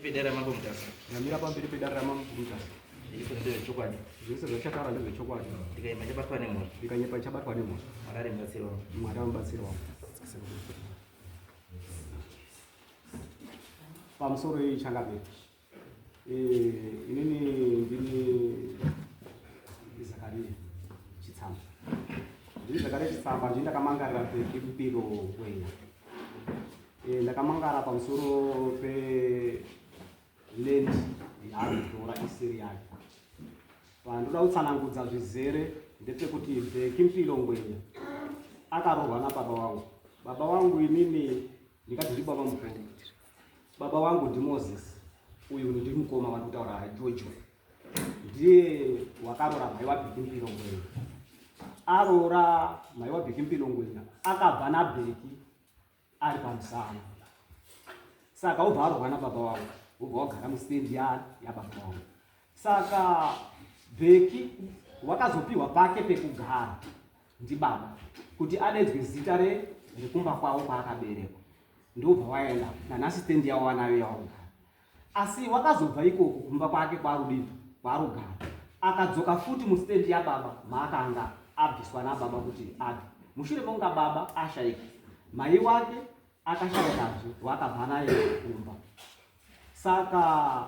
Pedera mambo mtasa. Namira pambiri pedara mambo mtasa. Ndiko ndio chokwadi. Zvese zvachakara ndezve chokwadi. Ndikaima chabatwa nemwe. Ndikanyepa chabatwa nemwe. Mwari mubatsiro. Mwari mubatsiro. Pamusoro y'ichangabe. Inini ndini Zakaria Chitsamba. Ndini Zakaria Chitsamba ndakamangarira pempiro wenya. Ndakamangara pamusoro pe land yaanotora isiri yake. Pandoda kutsanangudza zvizere ndepekuti Bhekimpilo Ngwenya akarohwa nababa wangu. Baba wangu inini ndikati ndi baba mukuru. Baba wangu ndi Moses. Uyu ndi mukoma wanokutaura Jojo. Ndiye wakarora mai wa Bhekimpilo Ngwenya. Arora mai wa Bhekimpilo Ngwenya akabva naBheki ari pamusana. Saka ubva arohwa nababa wangu. Ubva wagara mustendi yababa wangu. Saka Bheki wakazopiwa pake pekugara ndi baba kuti adedzwe zita rekumba kwawo kwaakaberekwa. Ndobva waenda nanasitendi yawo wanayo yawagara. Asi wakazobva ikoko kumba kwake kwarugara. Akadzoka futi mustendi yababa maakanga abviswa nababa kuti abve. Mushure mokunga baba ashayika, mai wake akashayikazve wakabva naye kumba. Saka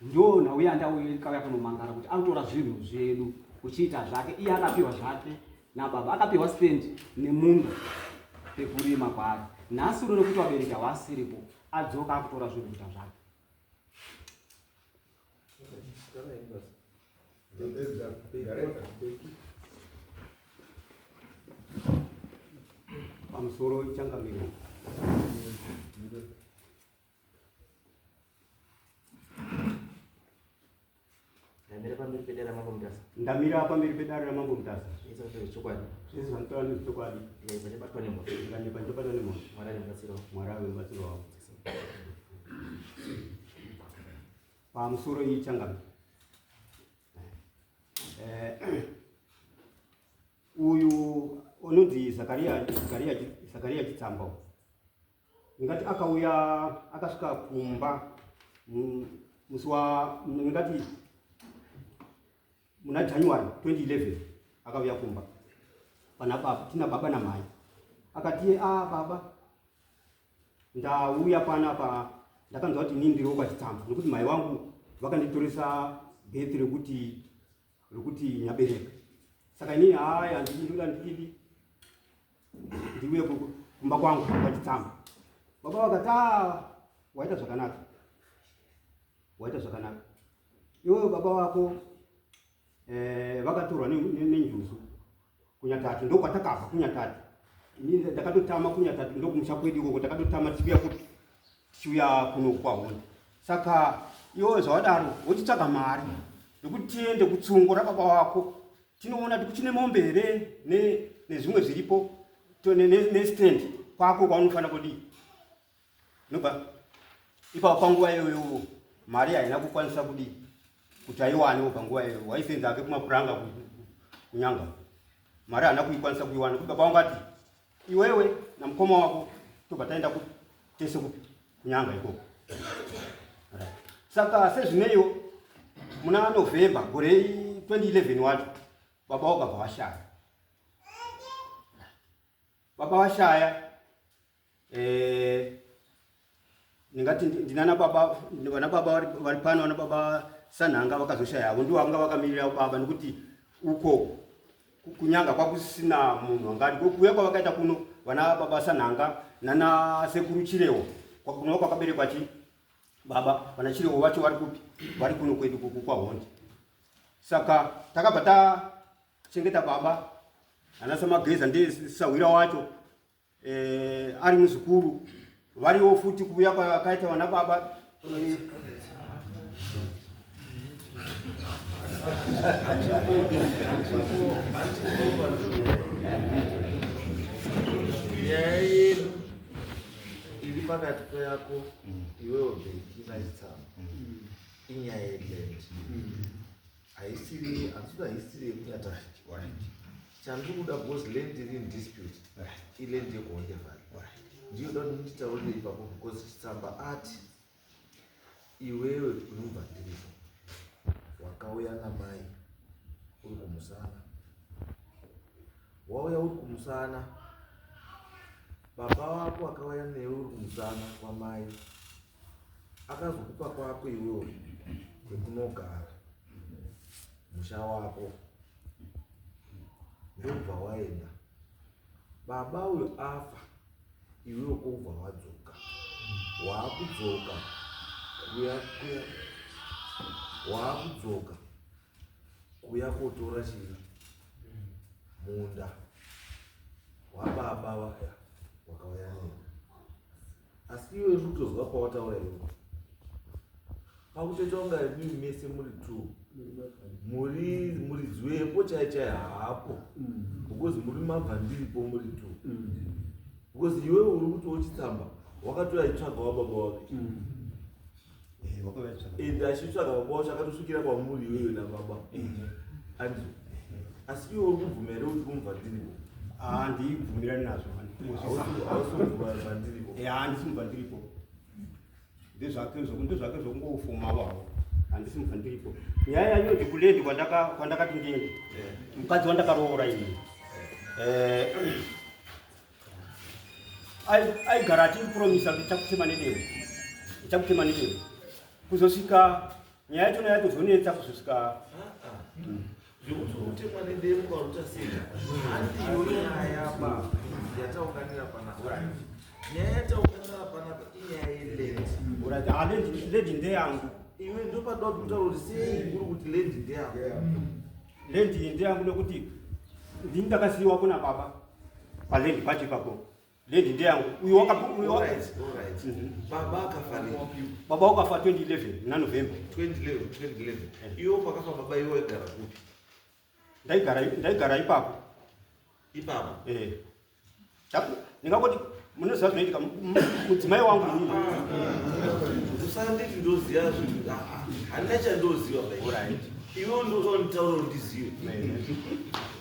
ndo nauya ndauya kunomangara kuti akutora zvinhu zvedu kuchiita zvake. Iye akapiwa zvake nababa, akapiwa stendi nemunda pekurima kwake. Nhasi unono kuti wabereka wasiripo adzoka akutora zvinhu zvake. Pamusoro y'ichangamiro. Ndamira pambiri pedera mambo mtasa. Ndamira pambiri pedara mambo mtasa. Izo ndio chokwadi. Zvese zvanotaura ndezvechokwadi. Ndabatwa nemwe. Ndikanyepa ndobatwa nemwe. Mwari mubatsiro. Mwari mubatsiro wavo. Pamusoro y'ichangamiro. Uyu unonzi Zakaria Chitsamba. Ngati akauya akasvika kumba muswa ngati muna January 2011 akauya kumba. Panapa tina baba na mai. Akati baba ndauya panapa ndakanzwa kuti nini ndiri kwa Chitsamba nokuti mai wangu vakanditoresa bhethi rekuti nyabereka. Saka inini haya ndinoda ndikidi ndiuye kumba kwangu kwa Chitsamba. Baba wakati waita zvakanaka. Waita zvakanaka. Iwe baba wako vakatorwa nenjuzu kunyatatu ndokwatakabva kunyatatu. Inini ndakatotama kunyatatu ndokumusha kwedu ikoko takatotama tiuya kuti tiuya kuno kwaHondi. Saka iwe zvawadaro wochitsvaga mari yokuti tiende kutsungo rababa wako. Tinoona kuti kuchine mombe here nezvimwe zviripo nestand kwako kwaunofana kudi. Nobva ipapo panguva iyoyo mari haina kukwanisa kudi kuti aiwanewo panguva iyoyo. Waisenza ake kumapuranga kunyanga. Mari haina kuikwanisa kuiwana. Kuti baba wangu ati iwewe namukoma wako tobva taenda tese kunyanga ikoko. Saka sezvineyo muna November gore 2011 wacho baba wakabva washaya. Baba washaya ndingati ndinana baba vana baba vari pano vana baba Sanhanga vakazoshaya. Ndivo vanga vakamirira baba nokuti uko kunyanga kwakusina munhu angati. Kuuya kwavakaita kuno vana baba Sanhanga nana sekuru Chirewo kuno kwakaberekwa baba vana Chirewo vacho vari kuno kwedu kwaHondi. Saka takabva tachengeta baba ana Samageza ndesawira wacho ari muzukuru variwo futi kuuya kwakaita vana baba iri pakati peyako iwewo Bheki naChitsamba. Inyaya yeland. Haisiri yekunyatari. Chandiri kuda because land iri in dispute. Iland yeGondevali. Ndiyo da nditaurire ipapo because Chitsamba ati iwewe unobva ndiripo wakauya namai uri kumusana, wauya uri kumusana, baba wako akauya newe uri kumusana kwamai, akazokupa kwako iwewe kwekunogara musha wako, ndobva waenda. Baba uyo afa, iwewe kobva wadzoka, wakudzoka kuya kotora chiri munda wababa waya wakauya newe. Asi iwe kutozwa pawataura iwe pakutoita kunga mimi mese muri two, muri zvepo chaichai hapo, because muri mabva ndiripo muri two, because iwewe uri kuti uchitsamba wakatoitsvaga wababa wake ende achitsvaga baba wacho akatosvikira kwamuri iwewe nababa andi. Asi iwe uri kubvumira here kuti kumubva ndiripo? Handibvumirani nazvo, hausibva ndiripo. Handisimubva ndiripo, ndezvake zvokungofuma wavo, handisimubva ndiripo. Nyaya yacho ndikulendi kwandakati ndiende, mukadzi wandakaroora ini aigara achipromisa kuti chakutema nedewe kuzosvika nyaya yacho yatozonetsa kuzosvika zvekuti kutemwa nedewe kwarutaseka handiyo nyaya ba yataunganira panapa. Nyaya yataunganira panapa inyaya lendi ndeyangu. Iwe ndopadoda kutaura kuti sei uri kuti lendi ndeyangu? Lendi ndeyangu nekuti ndini ndakasiyiwa kuna baba palendi pacho ipapo. Lendi ndeyangu uyu baba akafariki. Baba wakafa 2011 na November 2011. Iwo pakafa baba iwo igara kupi? Ndaigara ipapo. Ndingakoti munoziva zvinoitika mudzimai wangu inini. Usanditi ndoziva zvinhu, handina chandoziva bai. Iwe ndozvanitaura kuti ndizive.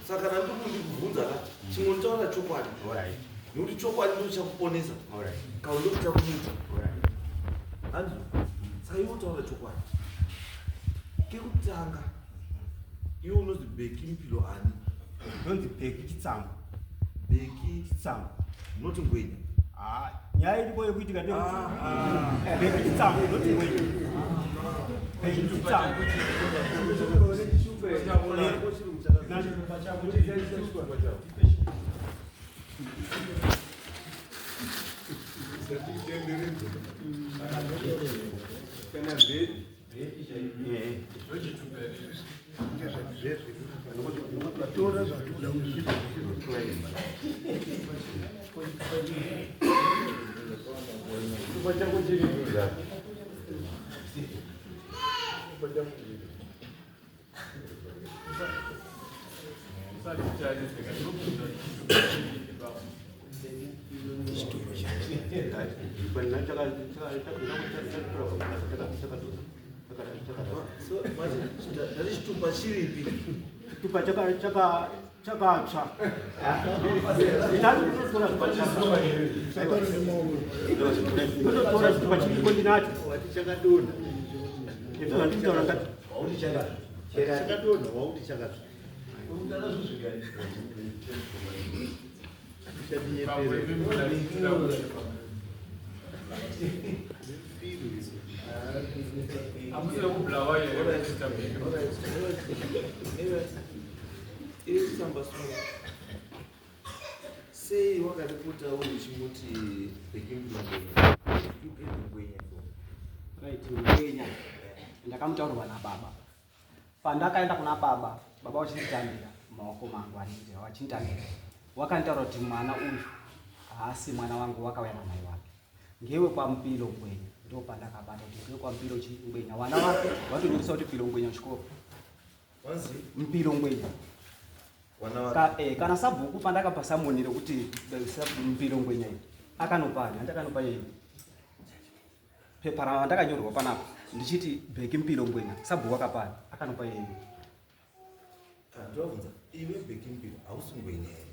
Saka ndikubvunza chimwe nditaura chokwadi. Nokuti chokwadi ndo chakuponesa. Kaunde kuchakuita. Anzi, saka iwe utaura chokwadi. Kekutanga iwe unozi Bheki Mpilo ani? Ndonzi Bheki Chitsamba. Bheki Chitsamba. Noti Ngwenya. Nyaya iripo yekuitika Bheki Chitsamba noti Ngwenya. Bheki Chitsamba. Chitupa chiripi? Chitupa chakatsva. Ndotora chitupa chiriko ndinacho. Chakadonha. Sei wakati uri chimuti Bheki Ngwenya ndakamutaurirwa nababa. Pandakaenda kuna baba wachinditamira maoko mangu anenge wachinditamira. Wakanitaura kuti mwana uyu haasi mwana wangu, wakauya namai wake. Ngewe kwa Mpilo Ngwenya. Ndo pandakabata kuti ngewe kwa Mpilo Ngwenya. Wana wake watonyoresa kuti Mpilo Ngwenya chikoro. Wanzi? Mpilo Ngwenya. Wana wake? Kana sabhuku pandakapa samonere kuti Mpilo Ngwenya iyi. Akanopani, handakanopa yeye. Pepa randakanyorwa panapa ndichiti Bheki Mpilo Ngwenya. Sabhuku akapani, akanopa yeye. Ndovunza, iwe Bheki Mpilo hausi Ngwenya here?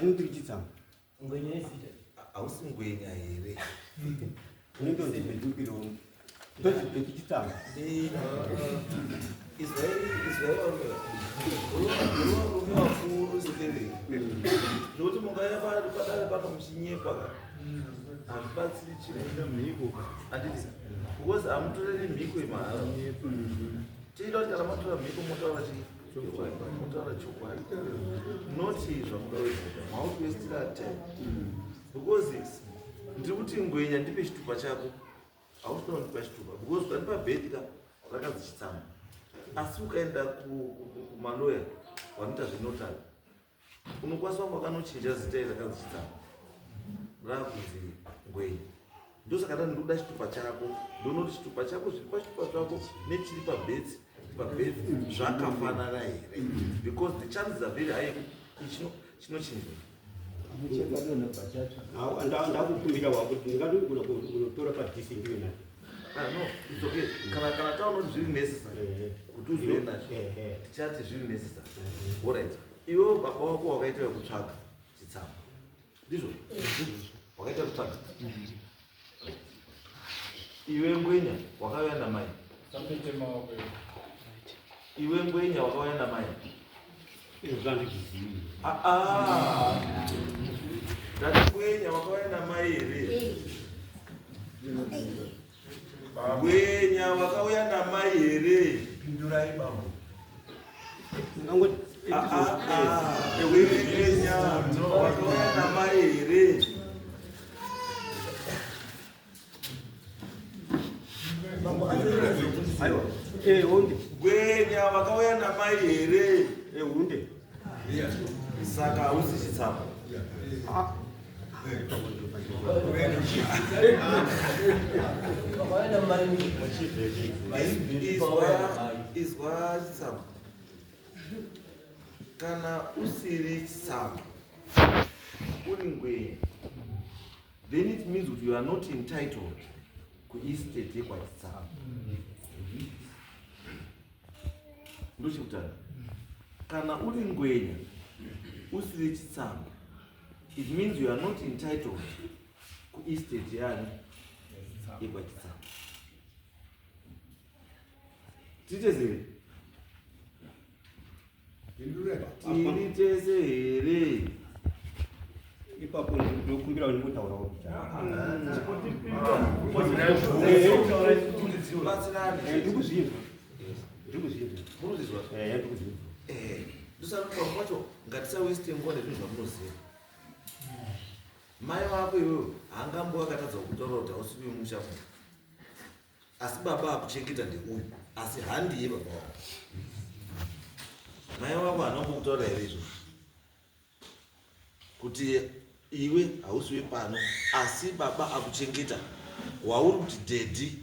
Inotiri Chitsamba. Ngwenya isite? Hausi Ngwenya here? unenge ndibhedukiro ndozvibhedukitanga It's very urume wakuru sekereke zvokuti mungaya padare paka muchinyepwa hamubatsiri chimiko handiti because hamutoreri mhiko yemahala tiita kuti kana matora mhiko motaura motaura chokwadi noti zvamudaoita maupestira time because ndiri kuti ngwenya ndipe chitupa chako hausina kundipa chitupa because ukandipa bhedika rakazi chitsama asi ukaenda kumaloya vanoita zvenotari unokwanisa wanga wakanochinja zita iri rakazi chitsama rakunzi ngwenya ndosaka ndoda chitupa chako ndonoti chitupa chako zviri pachitupa chako nechiri pabhedzi zvakafanana here because the chances are very high chinochinjwa ndakukumbira wakuti ndingadigona kunotora padhisi ndiwe nacho no it's okay kana taunoti zviri necessary kuti uzive nacho tichati zviri necessary alright iwe baba wako wakaita wekutsvaga chitsama ndizvo wakaita kutsvaga iwe ngwenya wakauya namai iwe ngwenya wakauya namai ndati ngwenya wakauya namai here ngwenya wakauya namai here pindurai baba ngwenya wakauya namai here ngwenya wakauya namai here unde saka hausi chitsama izwa chitsama kana usiri chitsama uri ngwenya then it means that you are not entitled kuestate yekwachitsama ndochekutanga kana uri ngwenya usiri chitsama it means you are not entitled kuestate yani yekwachitsama titezere tiri tese here ipapo ndokumbira ndingotaurawo ndosanokuva kwacho ngatisaweste nguva nezvinhu zvamunoziva mai wako iweyo haangambo akatadza kutaura kuti hausi kumusha mu asi baba akuchengeta ndeuyu asi handiye baba wako mai wako haanambokutaura here izvo kuti iwe hausi wepano asi baba akuchengeta wauri kuti dhedhi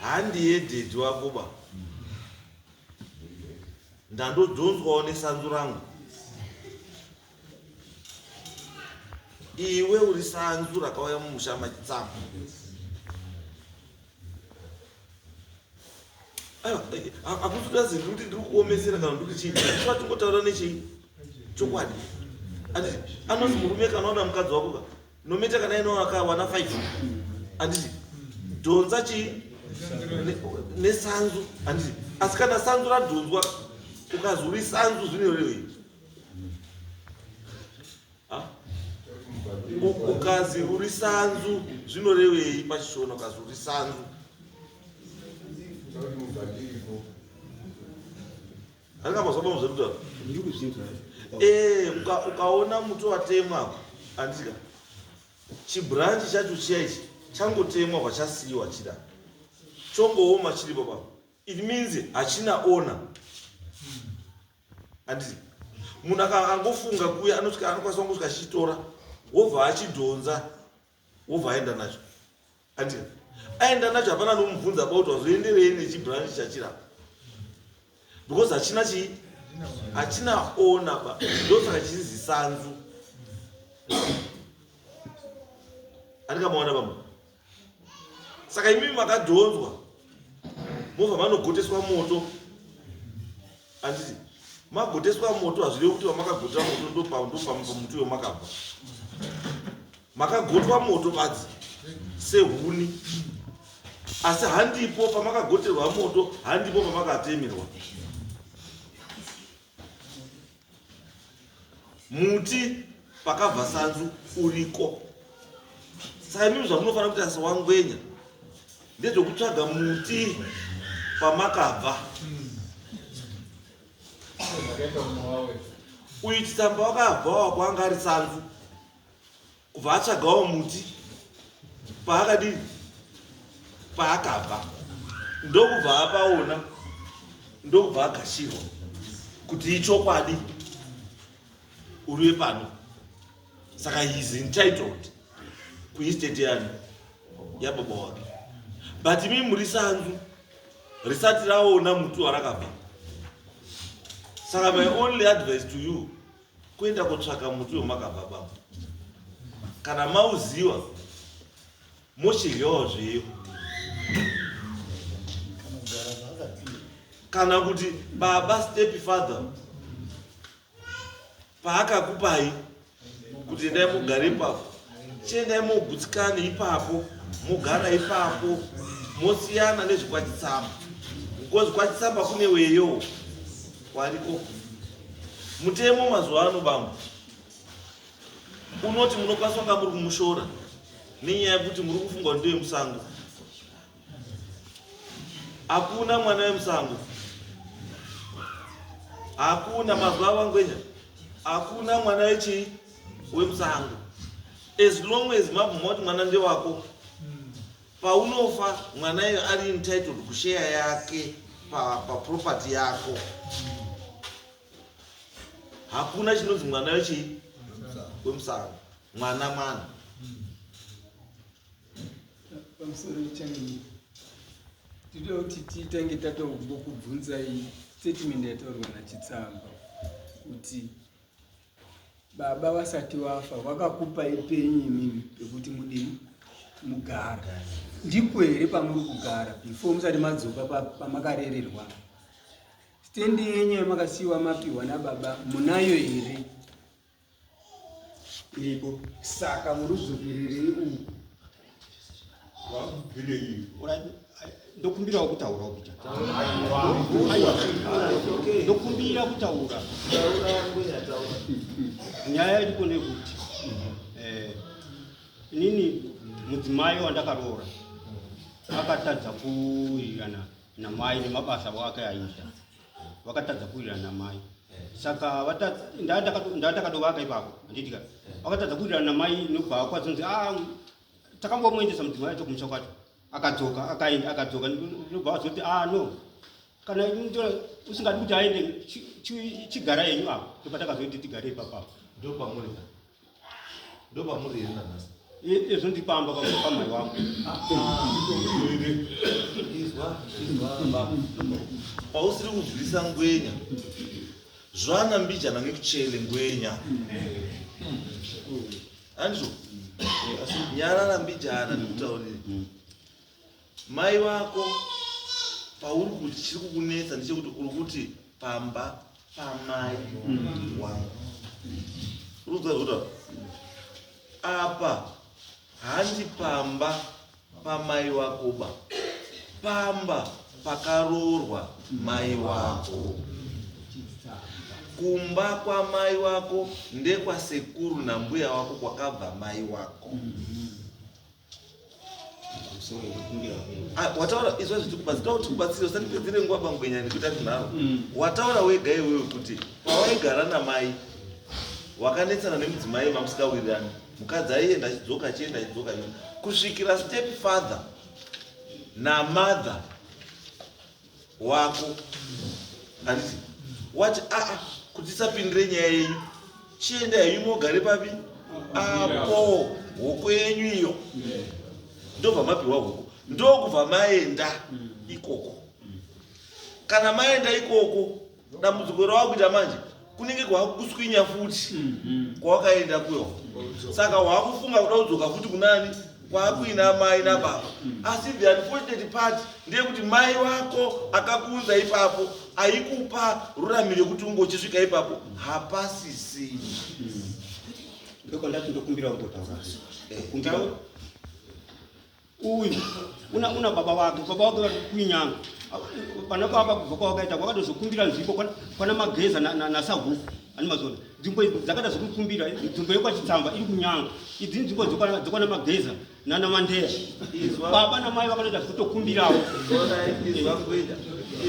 handiye dhedhi wako ba ndandodhonzwawo nesanzu rangu iwe uri sanzu rakauya mumusha machitsama akutodazi ndiri kuti ndiri kuomesera kana ndiri chii sva tingotaura nechii chokwadi anditi anonzi murume kana ona mukadzi wako ka nometa kana ino akawana 5 anditi dhonza chii nesanzu anditi asi kana sanzu radhonzwa ukazi uri sanzu zvinorevei ukazi uri sanzu zvinorevei pachishona ukazi uri sanzu andikambazvabamuzvekutaura ukaona muti watemwa andika chibranchi chacho chiya ichi changotemwa kwachasiyiwa chida chongooma chiri papa it means hachina ona anditi munhu akangofunga kuya anokwanisa kungosvika achichitora wobva achidhonza wobva aenda nacho andika aenda nacho hapana nomubvunza about wazoenderei nechibranchi chachirapa because hachina chii hachina ona ba ndosaka chinzi sanzu andikamaona pamwe saka imimi makadhonzwa mobva manogoteswa moto anditi magoteswa moto hazvirevi kuti vamakagotera moto ndopamuti wemakabva makagotwa moto badzi sehuni, asi handipo pamakagoterwa moto, handipo pamakatemerwa. Muti pakabva sanzu uriko. Saka imi zvamunofanira kuita sewangwenya ndezvekutsvaga muti pamakabva. Uyu Chitsamba wakabva wakwanga ari sanzu, kubva atsvagawo muti paakadini, paakabva, ndokubva apaona, ndokubva agashirwa kuti ichokwadi uriwe pano. Saka he is entitled kuestate yani yababa wake. But imi muri sanzu risati raona muti warakabva. Saka my only advice to you, kuenda kutsvaka muti wemakabva baba. Kana mauziva moshiryawo zveyo. Kana kuti baba step father paakakupai kuti endai mugare ipapo, chiendai mogutsikana ipapo, mogara ipapo, mosiyana nezvikwachitsamba. Because kwachitsamba kune weyo wariko. Mutemo mazuva ano bambo unoti munokwanisa kunga muri kumushora nenyaya yekuti muri kufunga kuti ndewemusango. Hakuna mwana wemusango, hakuna mazuva wangwenya, hakuna mwana wemusango. As long as mabvuma kuti mwana ndewako, paunofa mwana iyo ari entitled kushare yake property yako. Hakuna chinonzi mwana wemusango, mwana. Pamusoro changu tinoda kuti titange tatobvunza statement yataurwa naChitsamba kuti baba vasati vafa vakakupai penyu imimi pekuti mudini mugara. Ndipo here pamuri kugara before musati madzoka pamakarererwa? Stendi yenyu yamakasiyiwa mapiwa nababa munayo here? iripo. Saka murudzokererei uku? Ndokumbira kutaura kuita. Ndokumbira kutaura. Nyaya iripo ndekuti inini mudzimai wandakaroora akatadza kuwirirana namai nemabasa wake aita. Vakatadza kuwirirana namai. Saka ndandakadovaka ipapo anditika vakatadza kuwirirana namai nobva kwatsonzi takambomuendesa mudzimai acho kumusha kwacho. Akadzoka akaenda akadzoka ndobva azoti no kana usingadi kuti aende chigara yenyu apo ndopatakazoiti tigare ipapo. Ndopamuri enda nasi. Izvo ndipamba pamai wangu. Pausiri kuzivisa ngwenya zwana mbijana ngekuchele ngwenya andizvo nyarara mbijana ndikutaurire mai wako pauri kuti chiri kukunetsa ndechekuti uri kuti pamba pamai wangu. Uri kuziva apa handi pamba pamai wakoba, pamba pakaroorwa mai wako. Kumba kwa mai wako ndekwa sekuru na mbuya wako kwakabva mai wako. Wataura izvo zvitikubatsira kuti kubatsira usandipedzere nguva pangwenya nekuita tinharo. Wataura wega iwewe kuti pawaigara namai wakanetsana nemudzimai mamusikawirirani, mukadzi aienda achidzoka achienda achidzoka iwe kusvikira step father namother wako anditi wati kuti tisapindire nyaya yenyu chienda henyu mogare papi apo hoko yenyu iyo ndobva mapiwa hoko ndokubva maenda ikoko. Kana maenda ikoko dambudziko rawakuita manje kunenge kwakuswinya futi kwawakaenda kuyo. Saka wakufunga kuda kudzoka futi kunani kwakuina mai nababa. Asi the unfortunate part ndeyekuti mai wako akakuudza ipapo aikupa ruramiro kuti ungochisvika ipapo hapasisi. Ndoko ndati ndokumbira kutotaura. uyu una baba wake kuinyanga pana baba kubva kwakaita kwakatozokumbira nzvimbo kwana mageza nasahuku ani mazona nzvimbo dzakaita zokukumbira nzvimbo yekwachitsamba iri kunyanga idzi nzvimbo dzokwana mageza nanamandeya baba namai vakatoita zvokutokumbirawo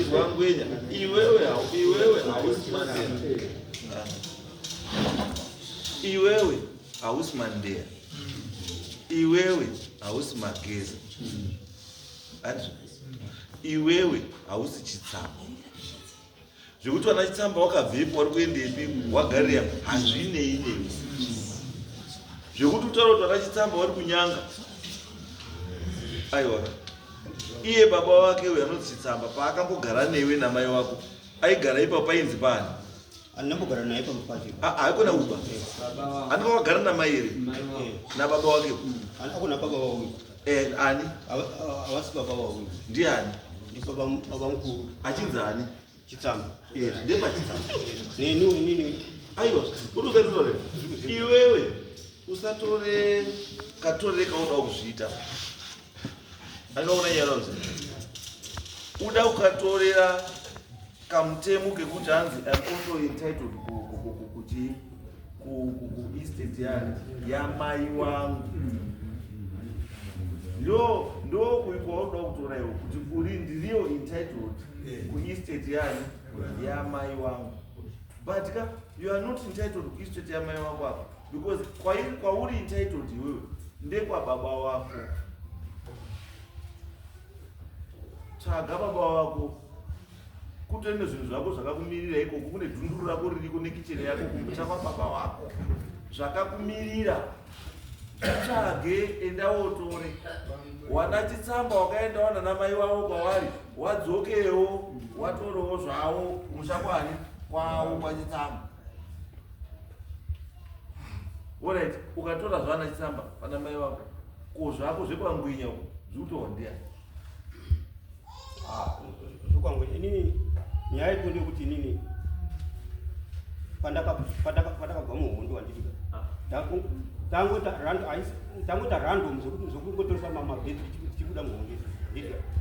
izwangwenya iwewe hausi mandeya iwewe hausi mageza iwewe hausi chitsamba zvekuti vana chitsamba wakabvepo vari kuendepi wagarira hazvinei newe zvekuti utaura kuti vana chitsamba vari kunyanga aiwa iye baba wake uyo anonzi chitsamba paakambogara newe namai wako aigara ipapo painzi pani andinambogara naye pamufati haikona uba andika wakagara namai here nababa wake akona baba wauyu ani havasi baba wauyu ndiani ndibaba mukuru achinzi ani chitsamba ndepachitsamba nini aiwa kuti usatorere iwewe usatore katorere kauda kuzviita anoona nyaronzi uda ukatorera kamutemo kekuti hanzi am also entitled kuti estate yamai wangu ndo kuikwauda kutora iwo kuti ndiriyo entitled kuestate yamai wangu but you are not entitled kuestate yamai wangu apa because kwauri entitled iwewe ndekwa baba wako tsvaga baba wako kutone zvinhu zvako zvakakumirira ikoko kune dhunduru rako ririko nekicheni yako kumbucha kwababa wako zvakakumirira tsvage enda wotore wana chitsamba wakaenda wana namai wavo kwavari wadzokewo watorewo zvavo mushakwani kwavo kwachitsamba orit ukatora zvana chitsamba pana mai wako ko zvako zvepangwinya zvikutowa ndiani zvokwangwenya inini nyaya itonde kuti inini pandakabva muhondo wandiriga tangota random zokungotoresa mabheti tichibuda muhondo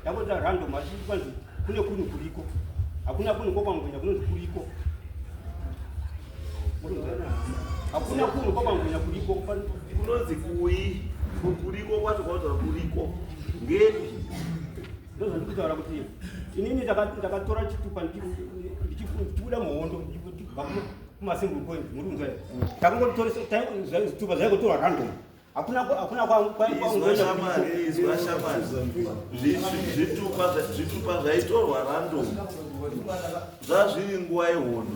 tangota random asi kwanzi kune kunhu kuriko hakuna kunhu kwakwangwenya kunonzi kuriko hakuna kunhu kwakwangwenya kuriko kunonzi kuriko kwacho kwautaura kuriko ngepi ndozvandikutaura kuti inini ndakatora chitupa ndichibuda muhondo kumasingle point muri kunzwa takungotoresa zvitupa zvaikotorwa random hakuna zvitupa zvaitorwa random zvazviri nguva yehondo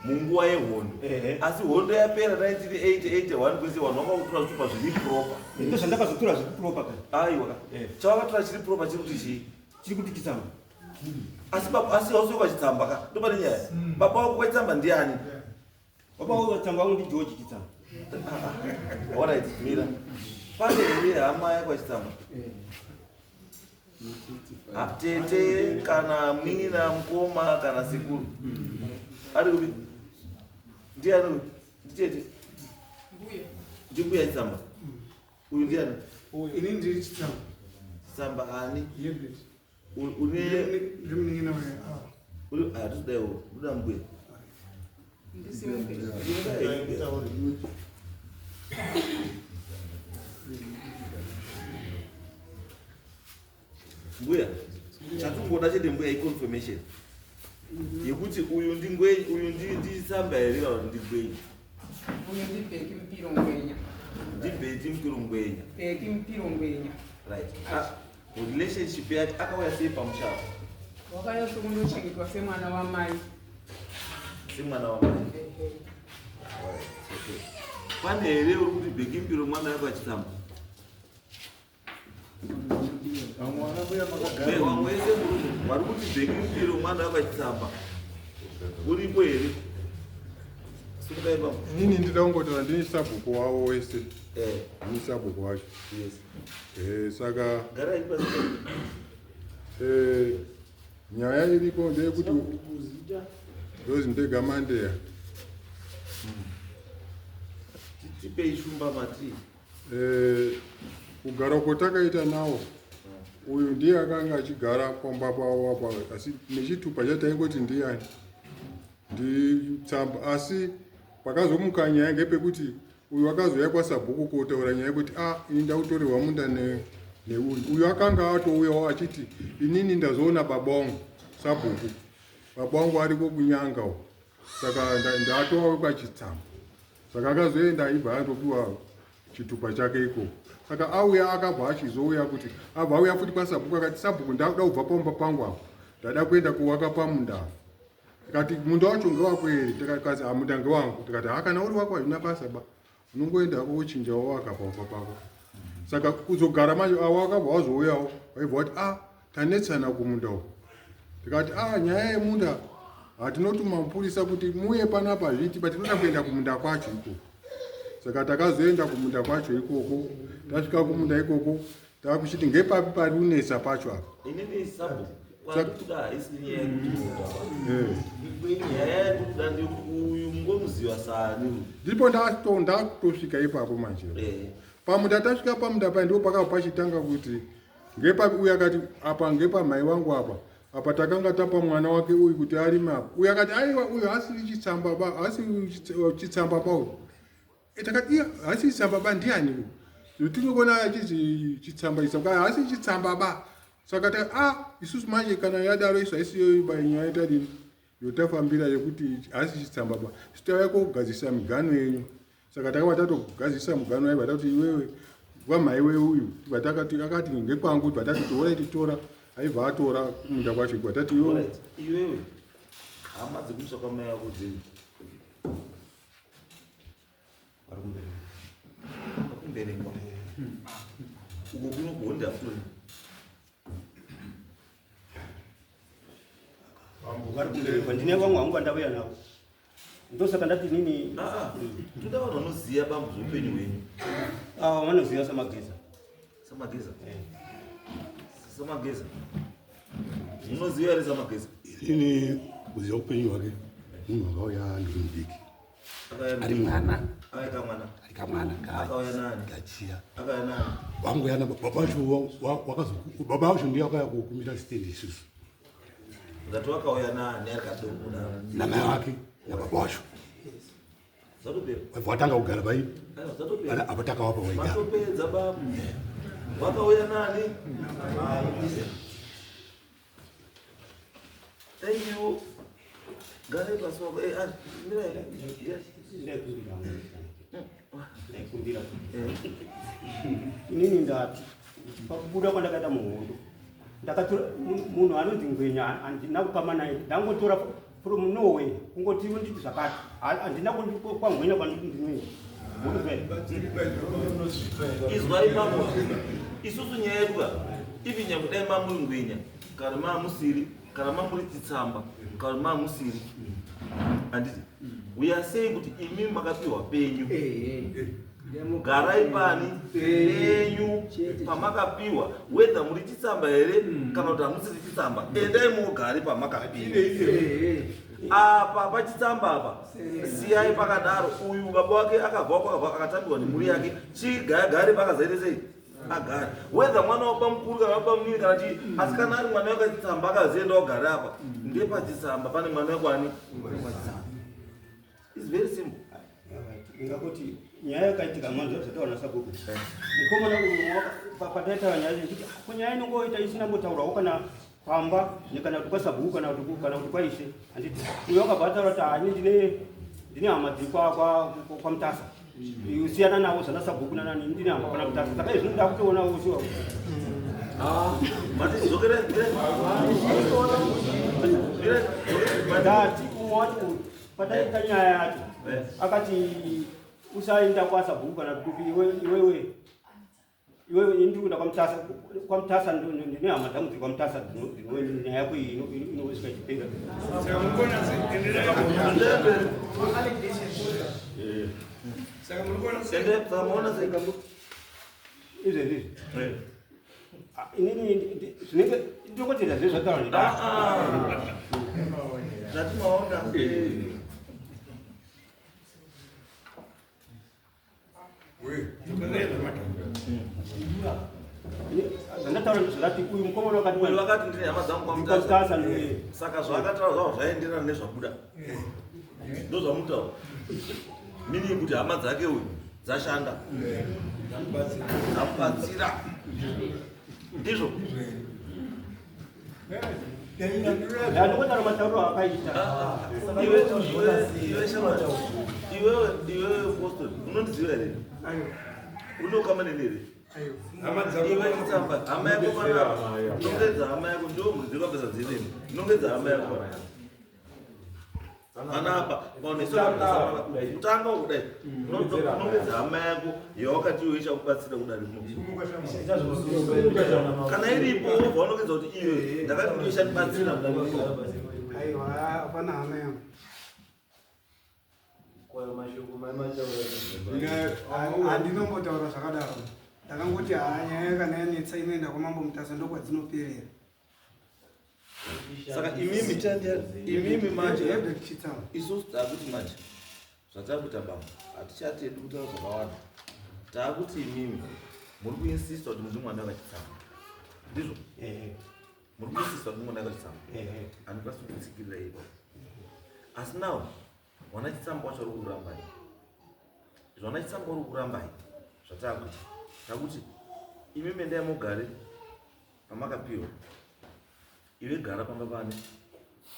munguva yehondo asi hondo yapera 1988 kwese vanhu vakakutora zvitupa zviri proper ndozvandakazotora zviri proper aiwa chavakatora chiri proper chiri kuti chii chiri kuti chitsamba asi hausi kwachitsamba ka ndopane nyaya baba wako kwachitsamba ndiani baba wako kwachitsamba wangu ndi George chitsamba alright mira pane ine hama yakwachitsamba tete kana mwina mukoma kana sekuru ari kupi ndiani nditete ndimbuya chitsamba uyu ndiani ini ndiri chitsamba chitsamba ani yebet une ndimningina wewe hatidaiwo uda mbuya mbuya chatungoda chete mbuya iconfirmation yekuti uyu ndingwenyi uyu ndisamba here kana kuti ndingwenyi uyu ndibheki mpiro ngwenya ndibheti mpiro ngwenya bheki mpiro ngwenya right relationship yake akauya sei pamushava wakauya sokundochengetwa semwana wamai semwana wamai pane here uri kuti bheki mpiro mwana wako achitamba vamwe vese murume vari kuti bheki mpiro mwana wako achitamba uripo here sungaipa ini ndida kungotaura ndini sabhuku wavo wese ndini sabhuku wacho saka garai pasi nyaya iripo ndeyekuti ndozi ndega mandeya tipei shumba mati kugara kwatakaita nawo uyu ndiye akanga achigara pamba pavo apa, asi nechitupa chataingoti ndiani nditsamba, asi pakazomuka nyaya ngepekuti uyu akazouya kwasabhuku kotaura nyaya yekuti ini ndautorerwa munda neuyu. Uyu akanga atouyawo achiti inini ndazoona baba wangu sabhuku, baba wangu ariko kunyangawo, saka ndatowawo kwachitsamba. Saka akazoenda aibva atopiwa chitupa chake ikoko. Saka auya akabva achizouya kuti abva auya futi kwasabhuku akati sabhuku ndakuda kubva pamba pangu apo ndada kuenda kuwaka pamunda. Tikati munda wacho ngewako ere? Tikati munda ngewangu. Tikati kana uri wako hazvina basa ba, unongoenda hako wochinja wawaka pamba pako. Saka kuzogara manje awakabva wazouyawo waibva kuti tanetsana kumunda uko. Tikati nyaya yemunda hatinotuma mapurisa kuti muye panapa zviti, tinoda kuenda kumunda kwacho ikoko. Saka takazoenda kumunda kwacho ikoko. Tasvika kumunda ikoko takuchiti ngepapi pari unesa pacho apa. Inini sabhuku kwandikuda isini nyaya yekuda uyu ngomuziva sani. Ndipo ndakutosvika ipapo manje. Pamunda tasvika pamunda pa ndipo pakabva pachitanga kuti ngepapi uyu akati apa ngepamai vangu apa takanga tapa mwana wake uyu kuti ari mapo. Uyu akati aiwa uyu hasiri chitsamba ba, hasiri chitsamba pauyu. Takati hasiri chitsamba ba ndiani uyu? Zvotinogona achiti chitsamba isa kwa hasiri chitsamba ba. Saka isusu manje kana yadaro isa isiyo ba nyaya tadini yotafambira yekuti hasiri chitsamba ba. Sitauya kugadzisa migano yenyu. Saka takabva tatogadzisa mugano waibva kuti iwewe wamai weuyu vatakati akati ngekwangu vatati toora titora aibva atora munda kwacho vatati iwewe hama dzekumusha kwamai yako dzini vakumberengwa uko kunogonda futi ndine vamwe vangu vandauya navo ndosaka ndati nini toda vanhu vanoziva bambu zveupenyu hwenyu. Vanoziva samageza. Samageza munoziva here samageza? Ini kuziva upenyu hwake munhu akauya ndiri mudiki ari mwana akauya nani? gachiya akauya nani? wanguya baba vacho ndiye akauya kukumira stendi isusu ngati wakauya nani ari kadoko namai wake nababa vacho zatopera watanga kugara pai zatopera apa takawapa waigara matopedza babu wakauya nani? Thank you. Gare pasi wako mira inini ndati pakubuda kwandakaita muhondo ndakatora munhu anonzi ngwenya handina kukama naye ndangotora from Norway kungoti nditi zvakati handina kwangwenya kwandindimwe izwai pamwe isusu nyaya yeduka ivi nyamudai mamuri ngwenya kana mamusiri kana mamuri chitsamba kana mamusiri handiti we are saying kuti imi makapiwa penyu garai pani penyu pamakapiwa whether muri chitsamba here kana kuti hamusiri chitsamba endai mogari pamakapiwa apa pachitsamba apa siyai pakadaro uyu baba wake akabva akatambiwa nemhuri yake chigare pakazaite sei agare whether mwana wapa mukuru kana wapa munini kana chii asi kana ari mwana wake chitsamba akazoenda ogara apa ndepachitsamba pane mwana wekwani. It's very simple. Ngakoti nyaya yakaitika mwanzo zvataona sabhuku mukomana pataita nyaya yekuti kunyaya inongoita isina mbotaurawo kana pamba nekana kuti kwasabhuku kana kuti kwaishe handiti uyo wakabva taura kuti ndine hama dziri kwamutasa usiyana navo zvana sabhuku nanani ndine hama kana mutasa saka izvi ndoda kutoona usiwa ndati umwati pataita nyaya yacho akati usaenda kwasabhuku kana kuti iwewe ndiri kuenda kwamutasa ndine hama dzangu dziri kwamutasa nyaya yako inosvika ichipera izvezvi inini zvinenge ndinongotenda zve zvataura zvatimaona Ndataura zvati uyu mukomana wakati uyu vakati ndine hama dzangu kwamutasa saka zvakataura zvavo zvaenderana nezvabuda ndozvamutaura mini kuti hama dzake uyu dzashanda dzamubatsira ndizvo ndinokonara matauro akaita iwewe postori unondiziva here unokamane here iwe chitsamba hama yako panapa unongedza hama yako ndo muridziva pesa dzireni unongedza hama yako panapa kutanga kudai unongedza hama yako yawakati iwe ichakubatsira kudari kana iripo wobva unongedza kuti iwe ndakati ndo ichandibatsira kudari aiwa hapana hama yangu handinombotaura zvakadaro ndakangoti nyaya kana yanetsa inoenda kwamambo mutasa ndokwadzinoperera saka imimi manje isusu taakuti manje zvatakuita baba hatichatendi kutaura zvakawanda taakuti imimi muri kuinsista kuti muzi mwana wakachitsamba ndizvo muri kuinsista kuti mwana wakachitsamba handikwanisi kutsikirira ivo asi nawo mwana chitsamba wacho uri kurambai zvana chitsamba uri kurambai zvatakuita takuti imimi endai mugare pamakapiwa iwe gara pamba pane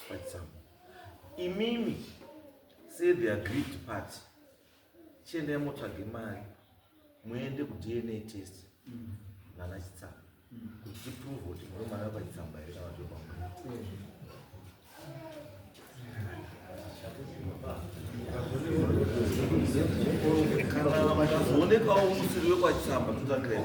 pachitsamba imimi say the agreed party chiendai motsvage mari muende ku-DNA test nana chitsamba kuti tiprove kuti muri mwana wepachitsamba here kana kuti kana makazoonekawo musiri wekwachitsamba totangira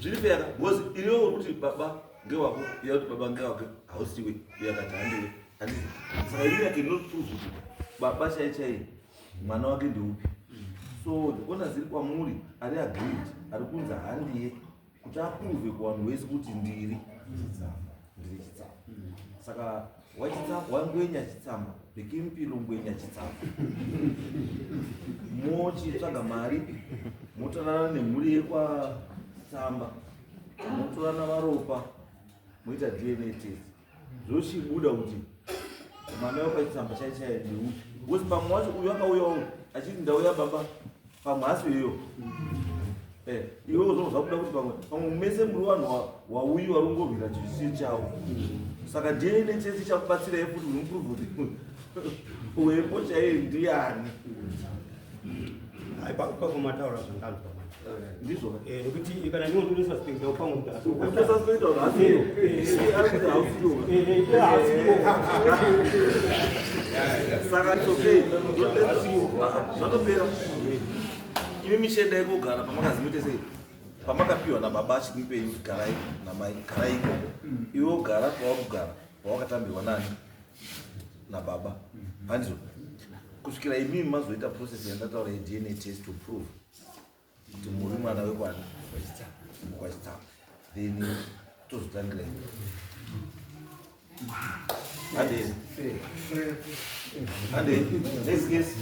zviri fera because iriwe uri kuti baba ngewako iya kuti baba ngewake hausiwe yakati handiwe handii saka iri yake inoprove kuti baba chai mwana wake ndeupi so ona ziri kwamuri ari agreed ari kunzi handiye kuti aprove kuvanhu vese kuti ndiri chitsamba saka wangwenya chitsamba Bekempilo ngwenya chitsamba mochitsvaga mari motorana nemhuri yekwa tsamba motorana varopa moita DNA test zvochibuda kuti mwana wepachitsamba chaichaya ndeupi because pamwe wacho uyu akauyawo achiti ndauya baba pamwe asi iyo iwewo zvakuda kuti pamwe mese muri vanhu wauyi vari kungorwira chisi chavo saka DNA test ichakubatsira futi unoprove kuti uwepo chaiye ndiani pakumataura zvanganzwa ndizvo nekuti kana ndinotosaspekta pamwe utosaspekta saka tokei zvatopera imi mishenda yekugara pamakazimite sei pamakapiwa nababa achikuipei garai namai garai ikoko iwe ugara pawakugara pawakatambirwa nani nababa handizvo kusvikira imimi mazoita process yandataura yeDNA test to prove kuti muri mwana wekwani wachitsamba then tozotangira handei handei next case